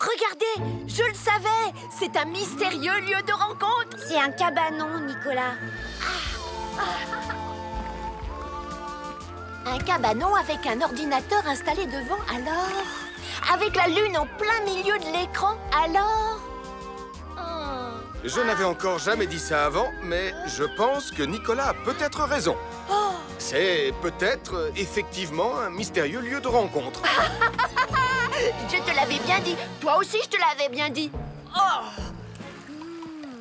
Regardez, je le savais. C'est un mystérieux lieu de rencontre. C'est un cabanon, Nicolas. Un cabanon avec un ordinateur installé devant, alors? Avec la lune en plein milieu de l'écran, alors? Je n'avais encore jamais dit ça avant, mais je pense que Nicolas a peut-être raison. C'est peut-être effectivement un mystérieux lieu de rencontre. Je te l'avais bien dit. Toi aussi, je te l'avais bien dit.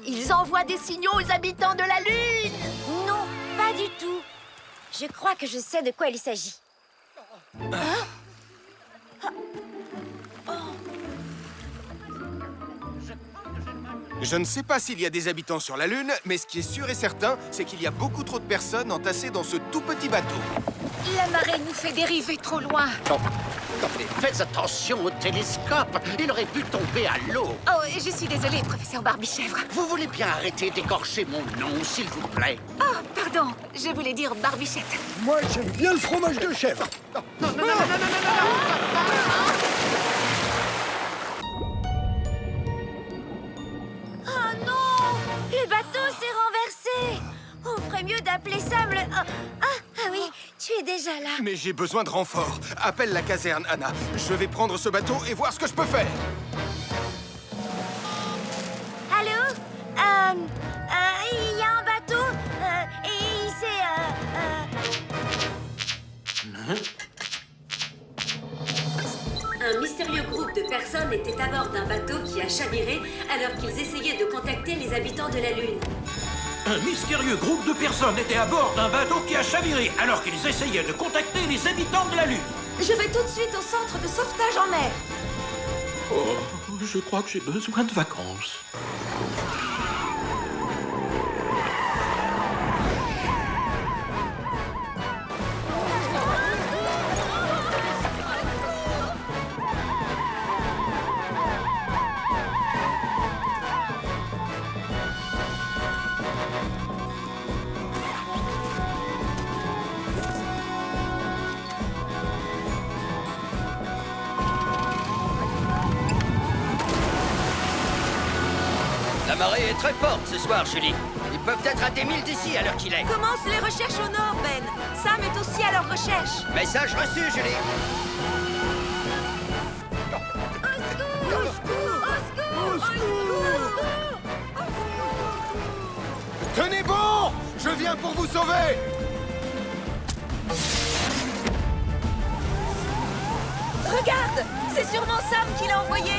Ils envoient des signaux aux habitants de la Lune. Non, pas du tout. Je crois que je sais de quoi il s'agit. Je ne sais pas s'il y a des habitants sur la Lune, mais ce qui est sûr et certain, c'est qu'il y a beaucoup trop de personnes entassées dans ce tout petit bateau. La marée nous fait dériver trop loin. Non, mais faites attention au télescope. Il aurait pu tomber à l'eau. Oh, je suis désolée, professeur Barbichèvre. Vous voulez bien arrêter d'écorcher mon nom, s'il vous plaît? Oh, pardon, je voulais dire Barbichette. Moi, j'aime bien le fromage de chèvre. Oh non! Le bateau s'est renversé! On ferait mieux d'appeler ça le... Ah oui, tu es déjà là. Mais j'ai besoin de renfort. Appelle la caserne, Anna. Je vais prendre ce bateau et voir ce que je peux faire. Allô? Il y a un bateau et il s'est... Un mystérieux groupe de personnes était à bord d'un bateau qui a chaviré alors qu'ils essayaient de contacter les habitants de la Lune. Un mystérieux groupe de personnes était à bord d'un bateau qui a chaviré alors qu'ils essayaient de contacter les habitants de la Lune. Je vais tout de suite au centre de sauvetage en mer. Oh, je crois que j'ai besoin de vacances. La marée est très forte ce soir, Julie. Ils peuvent être à des milles d'ici à l'heure qu'il est. Commence les recherches au nord, Ben. Sam est aussi à leur recherche. Message reçu, Julie. Tenez bon! Je viens pour vous sauver! Regarde, c'est sûrement Sam qui l'a envoyé.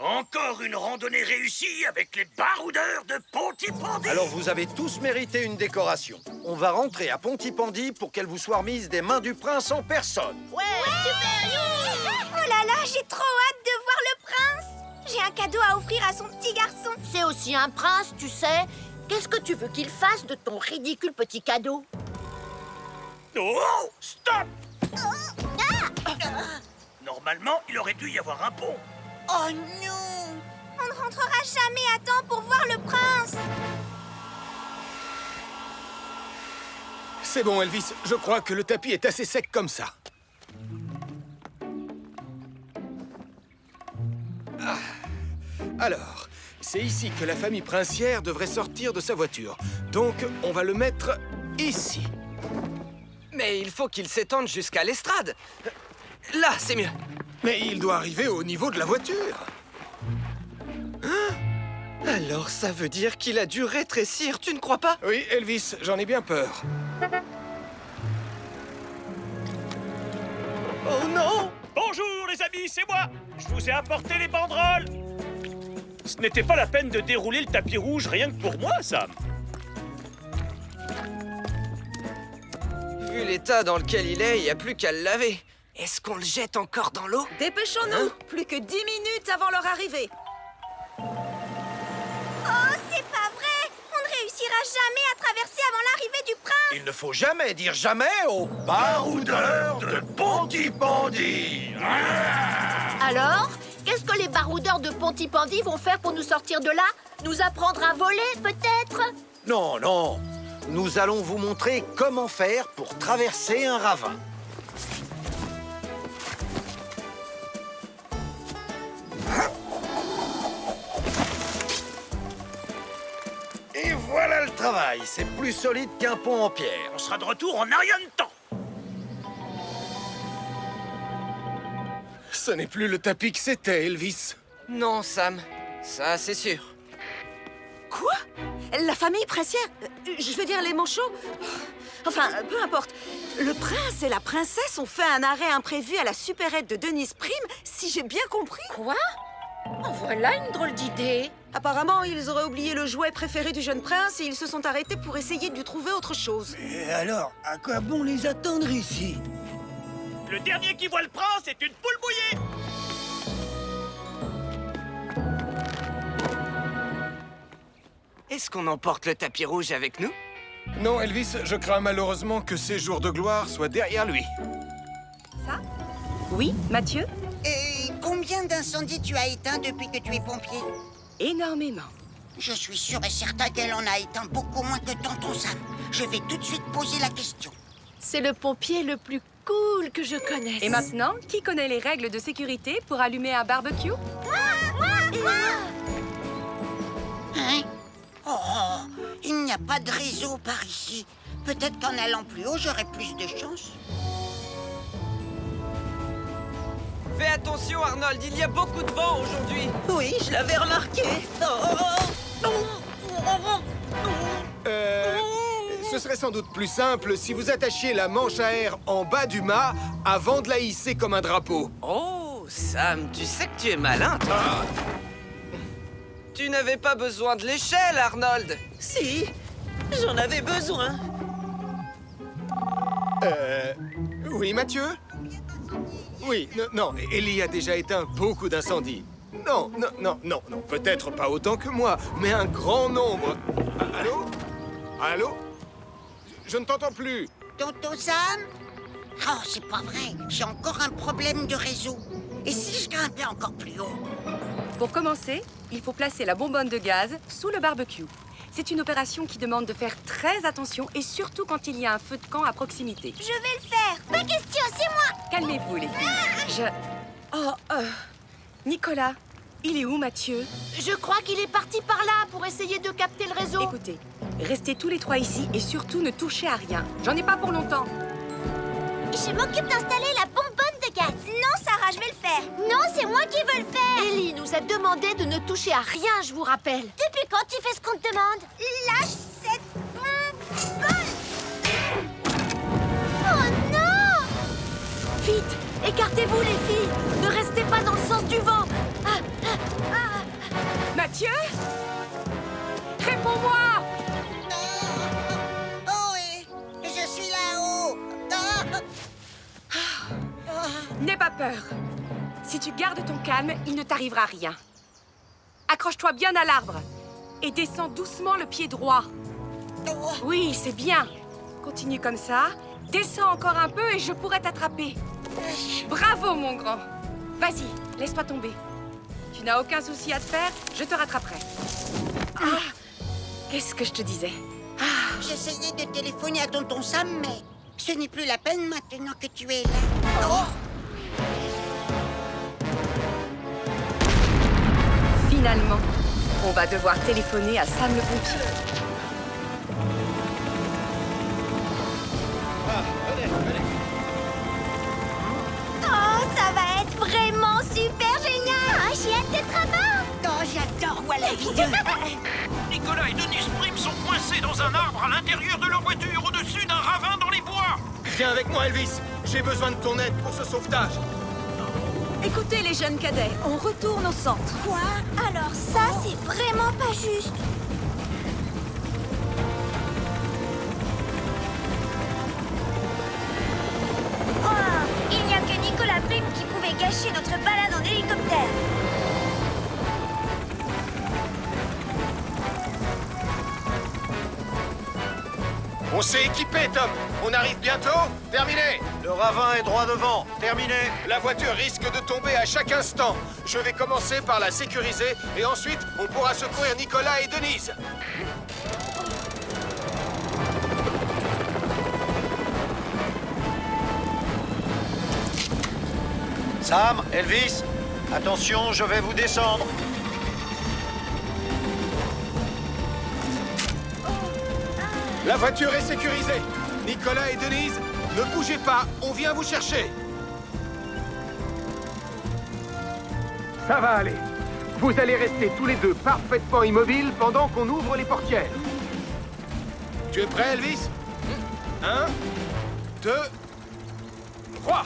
Encore une randonnée réussie avec les baroudeurs de Pontypandy. Alors vous avez tous mérité une décoration. On va rentrer à Pontypandy pour qu'elle vous soit remise des mains du prince en personne. Ouais, super! Oh là là, j'ai trop hâte de voir le prince! J'ai un cadeau à offrir à son petit garçon. C'est aussi un prince, tu sais. Qu'est-ce que tu veux qu'il fasse de ton ridicule petit cadeau? Oh, stop! Normalement, il aurait dû y avoir un pont. Oh non! On ne rentrera jamais à temps pour voir le prince. C'est bon, Elvis. Je crois que le tapis est assez sec comme ça. Alors, c'est ici que la famille princière devrait sortir de sa voiture. Donc, on va le mettre ici. Mais il faut qu'il s'étende jusqu'à l'estrade. Là, c'est mieux. Mais il doit arriver au niveau de la voiture. Alors ça veut dire qu'il a dû rétrécir, tu ne crois pas? Oui, Elvis, j'en ai bien peur. Oh non! Bonjour les amis, c'est moi. Je vous ai apporté les banderoles. Ce n'était pas la peine de dérouler le tapis rouge rien que pour moi, Sam. Vu l'état dans lequel il est, il n'y a plus qu'à le laver. Est-ce qu'on le jette encore dans l'eau? Dépêchons-nous. Plus que 10 minutes avant leur arrivée. Oh, c'est pas vrai! On ne réussira jamais à traverser avant l'arrivée du prince. Il ne faut jamais dire jamais aux baroudeurs de Pontypandy. Alors, qu'est-ce que les baroudeurs de Pontypandy vont faire pour nous sortir de là? Nous apprendre à voler, peut-être? Non, non. Nous allons vous montrer comment faire pour traverser un ravin. Et voilà le travail. C'est plus solide qu'un pont en pierre. On sera de retour en un rien de temps. Ce n'est plus le tapis que c'était, Elvis. Non, Sam. Ça, c'est sûr. Quoi? La famille princière? Je veux dire les manchots? Enfin, peu importe. Le prince et la princesse ont fait un arrêt imprévu à la supérette de Denise Prime, si j'ai bien compris. Quoi? En voilà une drôle d'idée. Apparemment, ils auraient oublié le jouet préféré du jeune prince et ils se sont arrêtés pour essayer de lui trouver autre chose. Et alors, à quoi bon les attendre ici? Le dernier qui voit le prince est une poule mouillée. Est-ce qu'on emporte le tapis rouge avec nous? Non, Elvis, je crains malheureusement que ces jours de gloire soient derrière lui. Oui, Mathieu? Et combien d'incendies tu as éteints depuis que tu es pompier? Énormément. Je suis sûr et certain qu'elle en a éteint beaucoup moins que tonton Sam. Je vais tout de suite poser la question. C'est le pompier le plus cool que je connaisse. Et maintenant, qui connaît les règles de sécurité pour allumer un barbecue? Hein? Oh, il n'y a pas de réseau par ici. Peut-être qu'en allant plus haut, j'aurai plus de chance. Fais attention, Arnold, il y a beaucoup de vent aujourd'hui. Oui, je l'avais remarqué. Ce serait sans doute plus simple si vous attachiez la manche à air en bas du mât avant de la hisser comme un drapeau. Oh, Sam, tu sais que tu es malin, toi. Tu n'avais pas besoin de l'échelle, Arnold. Si, j'en avais besoin. Oui, Mathieu? Oui, non, Ellie a déjà éteint beaucoup d'incendies. Non, peut-être pas autant que moi, mais un grand nombre. Allô? Allô? Je ne t'entends plus. Tonton Sam? Oh, c'est pas vrai. J'ai encore un problème de réseau. Et si je grimpais encore plus haut? Pour commencer, il faut placer la bonbonne de gaz sous le barbecue. C'est une opération qui demande de faire très attention et surtout quand il y a un feu de camp à proximité. Je vais le faire. Pas question, c'est moi. Calmez-vous, les filles. Nicolas, il est où, Mathieu? Je crois qu'il est parti par là pour essayer de capter le réseau. Écoutez, restez tous les trois ici et surtout ne touchez à rien. J'en ai pas pour longtemps. Je m'occupe d'installer la bonbonne de gaz. Non, Sarah, je vais le faire. Non, c'est moi qui veux le faire. Ellie nous a demandé de ne toucher à rien, je vous rappelle. Depuis quand tu fais ce qu'on te demande? Lâche cette bonbonne. Oh non! Vite, écartez-vous les filles. Ne restez pas dans le sens du vent. Mathieu? Réponds-moi! Oh, je suis là-haut. N'aie pas peur. Si tu gardes ton calme, il ne t'arrivera rien. Accroche-toi bien à l'arbre et descends doucement le pied droit. Oui, c'est bien. Continue comme ça. Descends encore un peu et je pourrai t'attraper. Bravo, mon grand. Vas-y, laisse-toi tomber. Tu n'as aucun souci à te faire, je te rattraperai. Qu'est-ce que je te disais? J'essayais de téléphoner à tonton Sam, mais ce n'est plus la peine maintenant que tu es là. Oh! Finalement, on va devoir téléphoner à Sam le pompier. Oh, ça va être vraiment super génial. J'ai hâte d'être à bord. Oh, j'adore Wallaby 2. Nicolas et Denise Prime sont coincés dans un arbre à l'intérieur de leur voiture au-dessus d'un ravin dans les bois. Viens avec moi, Elvis. J'ai besoin de ton aide pour ce sauvetage. Écoutez, les jeunes cadets, on retourne au centre. Quoi? Alors ça, c'est vraiment pas juste. Oh, il n'y a que Nicolas Prime qui pouvait gâcher notre balade en hélicoptère. On s'est équipé, Tom. On arrive bientôt. Terminé. Le ravin est droit devant. Terminé. La voiture risque de tomber à chaque instant. Je vais commencer par la sécuriser et ensuite, on pourra secourir Nicolas et Denise. Sam, Elvis, Attention, je vais vous descendre. La voiture est sécurisée. Nicolas et Denise, ne bougez pas, on vient vous chercher. Ça va aller. Vous allez rester tous les deux parfaitement immobiles pendant qu'on ouvre les portières. Tu es prêt, Elvis? 1, 2, 3.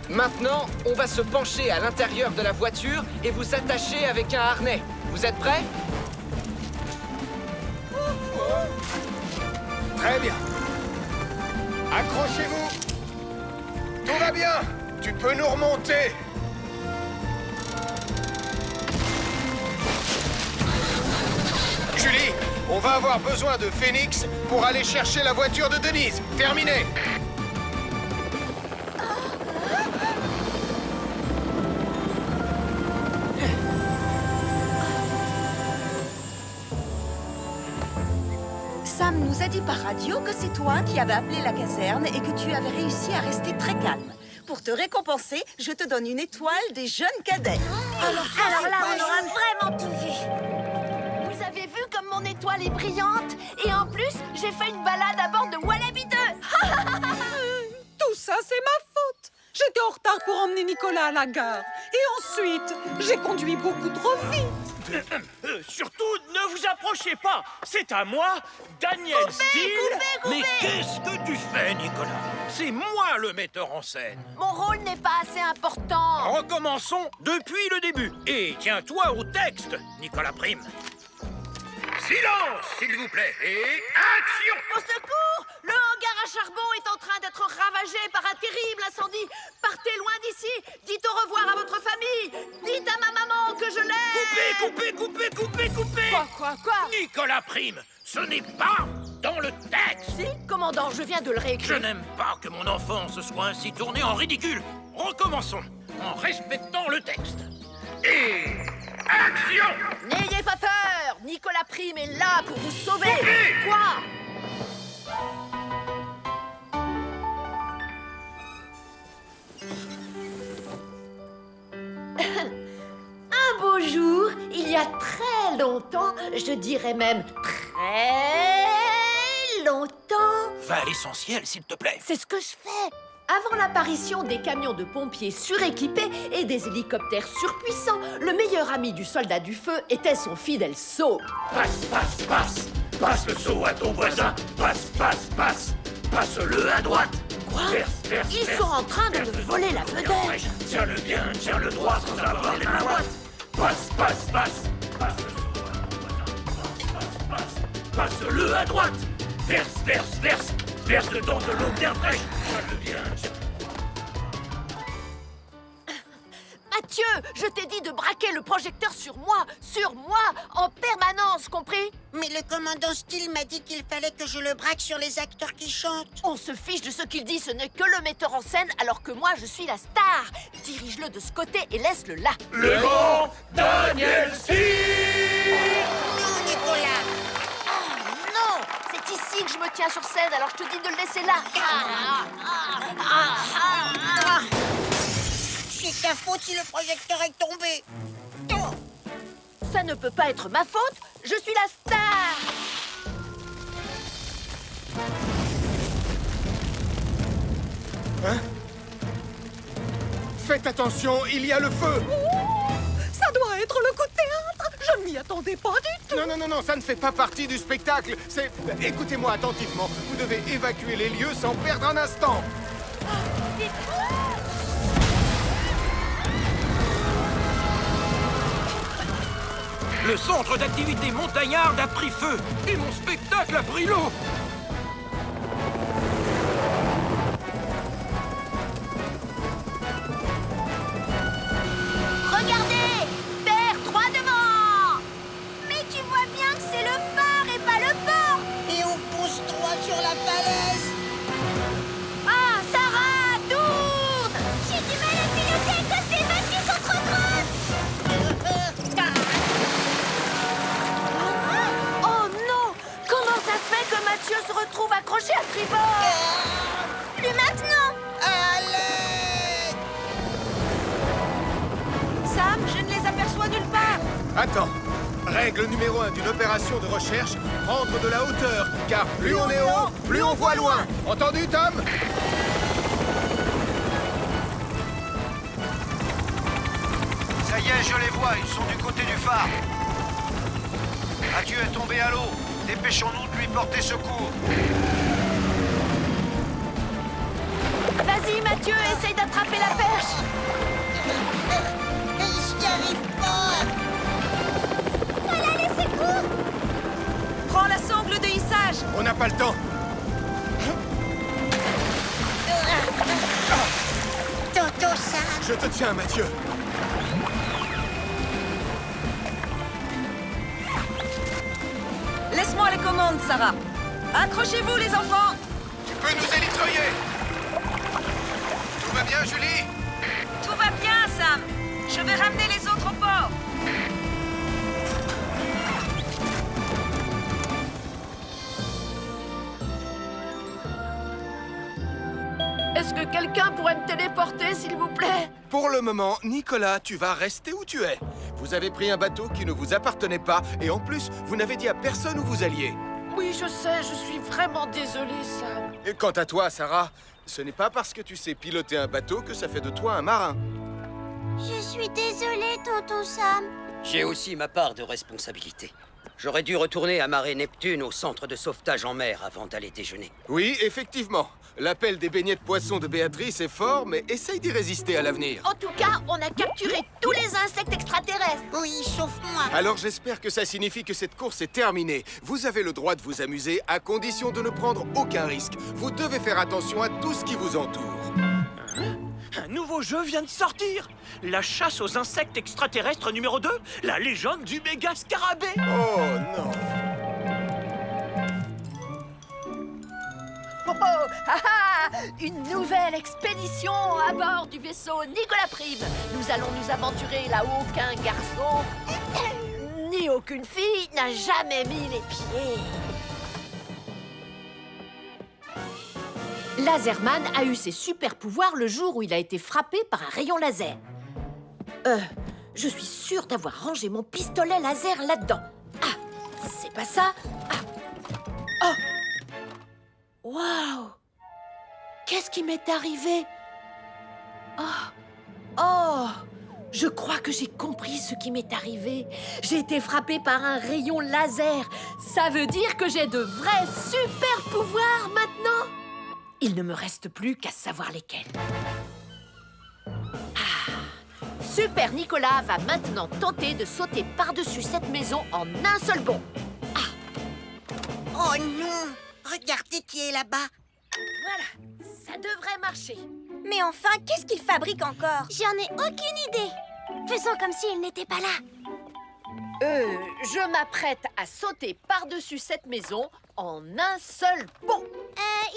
Maintenant, on va se pencher à l'intérieur de la voiture et vous attacher avec un harnais. Vous êtes prêts? Très bien. Accrochez-vous. Tout va bien. Tu peux nous remonter. Julie, on va avoir besoin de Phoenix pour aller chercher la voiture de Denise. Terminé. Sam nous a dit par radio que c'est toi qui avais appelé la caserne et que tu avais réussi à rester très calme. Pour te récompenser, je te donne une étoile des jeunes cadets. Alors là, on aura vraiment tout vu. Vous avez vu comme mon étoile est brillante? Et en plus, j'ai fait une balade à bord de Wallaby 2. Tout ça, c'est ma faute. J'étais en retard pour emmener Nicolas à la gare. Et ensuite, j'ai conduit beaucoup trop vite. Surtout, ne vous approchez pas. C'est à moi, Daniel Steele. Mais qu'est-ce que tu fais, Nicolas? C'est moi le metteur en scène. Mon rôle n'est pas assez important. Recommençons depuis le début. Et tiens-toi au texte, Nicolas Prime. Silence, s'il vous plaît, et action! Au secours! Le hangar à charbon est en train d'être ravagé par un terrible incendie. Partez loin d'ici. Dites au revoir à votre famille. Dites à ma maman que je l'aime. Coupez! Quoi? Nicolas Prime, ce n'est pas dans le texte. Si, commandant, je viens de le Je réécrire. n'aime pas que mon enfance soit ainsi tournée en ridicule. Recommençons, en respectant le texte. Et action! N'ayez pas peur. Nicolas Prime est là pour vous sauver. Quoi? Un beau jour, il y a très longtemps, je dirais même très longtemps. Va à l'essentiel, s'il te plaît. C'est ce que je fais. Avant l'apparition des camions de pompiers suréquipés et des hélicoptères surpuissants, le meilleur ami du soldat du feu était son fidèle seau. Passe le seau à ton voisin. Passe-le à droite. Quoi? Ils sont en train de me voler la vedette. Tiens-le bien, tiens-le droit sans avoir les mains moites. Passe. Passe-le à droite. Verse dans de l'eau bien fraîche. Tiens-le bien. Mathieu, je t'ai dit de braquer le projecteur sur moi, en permanence, compris? Mais le commandant Steele m'a dit qu'il fallait que je le braque sur les acteurs qui chantent. On se fiche de ce qu'il dit, ce n'est que le metteur en scène, alors que moi, je suis la star. Dirige-le de ce côté et laisse-le là. Le grand Daniel Steele! Non, Nicolas! Non, c'est ici que je me tiens sur scène, alors je te dis de le laisser là. C'est ta faute si le projecteur est tombé. Oh. Ça ne peut pas être ma faute, je suis la star. Hein? Faites attention, il y a le feu. Ça doit être le coup de théâtre. Je ne m'y attendais pas du tout. Non, ça ne fait pas partie du spectacle. C'est... Écoutez-moi attentivement. Vous devez évacuer les lieux sans perdre un instant. Le centre d'activité montagnarde a pris feu et mon spectacle a pris l'eau. Regardez, Terre 3 devant. Mais tu vois bien que c'est le phare et pas le port. Et on pousse droit sur la falaise. Ah, Sarah, tourne. J'ai du mal à piloter à cause des vagues qui sont trop grosses. Oh non! Comment ça se fait que Mathieu Attends. Règle numéro 1 d'une opération de recherche, prendre de la hauteur. Car plus on est haut, plus on voit loin. Entendu, Tom? Ça y est, je les vois, ils sont du côté du phare. Mathieu est tombé à l'eau. Dépêchons-nous de lui porter secours. Vas-y, Mathieu, essaye d'attraper la perche. Je n'y arrive pas. Voilà les secours. Prends la sangle de hissage. On n'a pas le temps. Toto, ça. Je te tiens, Mathieu. Laisse-moi les commandes, Sarah. Accrochez-vous, les enfants. Tu peux nous élitreiller. Tout va bien, Julie? Tout va bien, Sam. Je vais ramener les autres au port. Est-ce que quelqu'un pourrait me téléporter, s'il vous plaît? Pour le moment, Nicolas, tu vas rester où tu es. Vous avez pris un bateau qui ne vous appartenait pas, et en plus, vous n'avez dit à personne où vous alliez. Oui, je sais, je suis vraiment désolée, Sam. Et quant à toi, Sarah, ce n'est pas parce que tu sais piloter un bateau que ça fait de toi un marin. Je suis désolée, tonton Sam. J'ai aussi ma part de responsabilité. J'aurais dû retourner à Marée Neptune au centre de sauvetage en mer avant d'aller déjeuner. Oui, effectivement. L'appel des beignets de poisson de Béatrice est fort, mais essaye d'y résister à l'avenir. En tout cas, on a capturé tous les insectes extraterrestres. Oui, sauf moi. Alors j'espère que ça signifie que cette course est terminée. Vous avez le droit de vous amuser à condition de ne prendre aucun risque. Vous devez faire attention à tout ce qui vous entoure. Un nouveau jeu vient de sortir. La chasse aux insectes extraterrestres numéro 2, la légende du méga scarabée. Oh non. Oh, ah, ah, une nouvelle expédition à bord du vaisseau Nicolas Prime. Nous allons nous aventurer là où aucun garçon ni aucune fille n'a jamais mis les pieds. Laserman a eu ses super pouvoirs le jour où il a été frappé par un rayon laser. Je suis sûre d'avoir rangé mon pistolet laser là-dedans. Ah, c'est pas ça. Ah. Oh. Waouh! Qu'est-ce qui m'est arrivé? Oh! Je crois que j'ai compris ce qui m'est arrivé. J'ai été frappée par un rayon laser. Ça veut dire que j'ai de vrais super pouvoirs maintenant. Il ne me reste plus qu'à savoir lesquels. Ah! Super Nicolas va maintenant tenter de sauter par-dessus cette maison en un seul bond. Oh non! Regardez qui est là-bas. Voilà, ça devrait marcher. Mais enfin, qu'est-ce qu'il fabrique encore? J'en ai aucune idée. Faisons comme s'il n'était pas là. Je m'apprête à sauter par-dessus cette maison en un seul bond.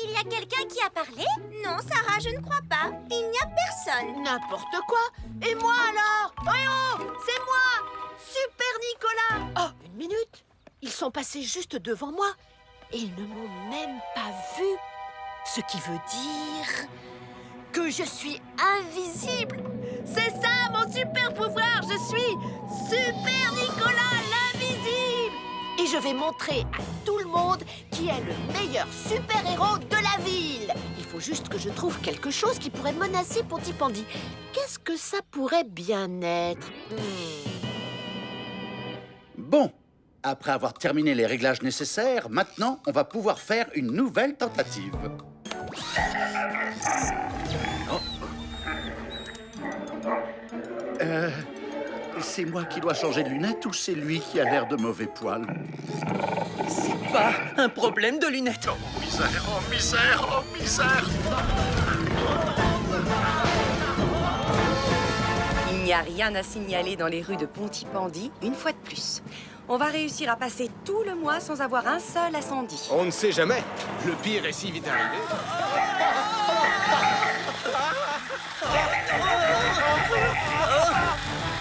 Il y a quelqu'un qui a parlé? Non, Sarah, je ne crois pas. Il n'y a personne. N'importe quoi. Et moi alors? Oh, c'est moi, Super Nicolas. Oh, une minute. Ils sont passés juste devant moi. Et ils ne m'ont même pas vu. Ce qui veut dire que je suis invisible. C'est ça mon super pouvoir. Je suis Super Nicolas l'invisible. Et je vais montrer à tout le monde qui est le meilleur super-héros de la ville. Il faut juste que je trouve quelque chose qui pourrait menacer Pontypandy. Qu'est-ce que ça pourrait bien être? Bon. Après avoir terminé les réglages nécessaires, maintenant, on va pouvoir faire une nouvelle tentative. Oh. C'est moi qui dois changer de lunettes ou c'est lui qui a l'air de mauvais poil? C'est pas un problème de lunettes. Oh misère, oh misère, oh misère! Il n'y a rien à signaler dans les rues de Pontypandy, une fois de plus. On va réussir à passer tout le mois sans avoir un seul incendie. On ne sait jamais. Le pire est si vite arrivé.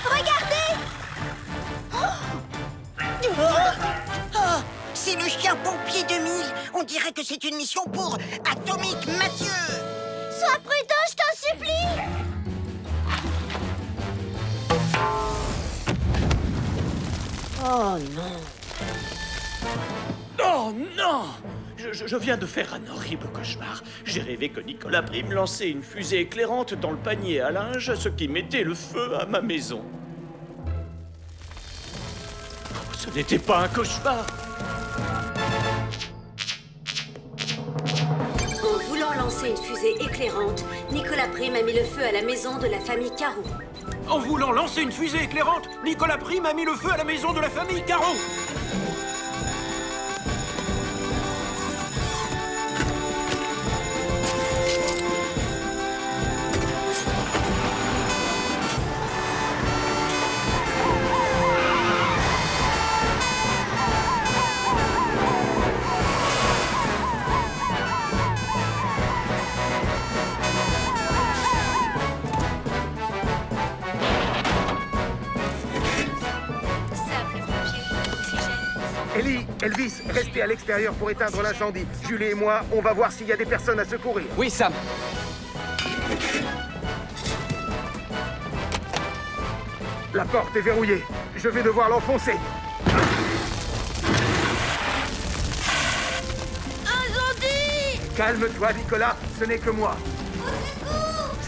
Regardez! Oh, c'est le chien pompier 2000. On dirait que c'est une mission pour Atomique Mathieu. Sois prudent, je t'en supplie! Oh non. Oh non! Je viens de faire un horrible cauchemar. J'ai rêvé que Nicolas Prime lançait une fusée éclairante dans le panier à linge, ce qui mettait le feu à ma maison. Oh, ce n'était pas un cauchemar. En voulant lancer une fusée éclairante, Nicolas Prime a mis le feu à la maison de la famille Caro. En voulant lancer une fusée éclairante, Nicolas Prime a mis le feu à la maison de la famille Caro. Ellie, Elvis, restez à l'extérieur pour éteindre l'incendie. Julie et moi, on va voir s'il y a des personnes à secourir. Oui, Sam. La porte est verrouillée. Je vais devoir l'enfoncer. Incendie! Calme-toi, Nicolas, ce n'est que moi.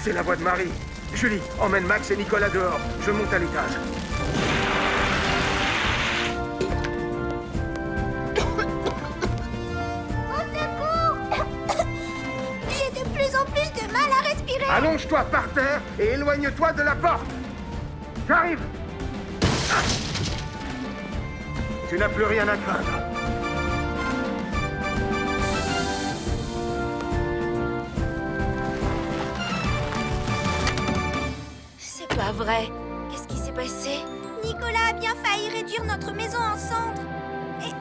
C'est la voix de Marie. Julie, emmène Max et Nicolas dehors. Je monte à l'étage. J'ai de plus en plus de mal à respirer. Allonge-toi par terre et éloigne-toi de la porte. J'arrive. Ah. Tu n'as plus rien à craindre. C'est pas vrai. Qu'est-ce qui s'est passé? Nicolas a bien failli réduire notre maison en cendres. Et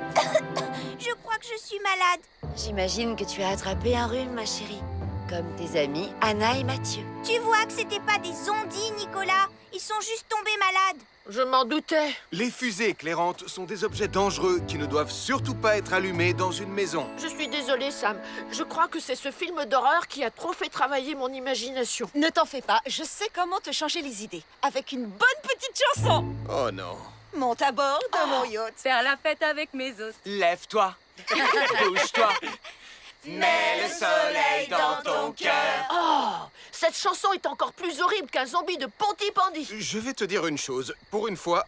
je crois que je suis malade. J'imagine que tu as attrapé un rhume, ma chérie. Comme tes amis Anna et Mathieu. Tu vois que c'était pas des zombies, Nicolas. Ils sont juste tombés malades. Je m'en doutais. Les fusées éclairantes sont des objets dangereux qui ne doivent surtout pas être allumés dans une maison. Je suis désolée, Sam. Je crois que c'est ce film d'horreur qui a trop fait travailler mon imagination. Ne t'en fais pas, je sais comment te changer les idées. Avec une bonne petite chanson. Oh non. Monte à bord de mon yacht. Faire la fête avec mes hôtes. Lève-toi. Bouge-toi. Mets le soleil dans ton cœur. Oh, cette chanson est encore plus horrible qu'un zombie de Pontypandy. Je vais te dire une chose. Pour une fois,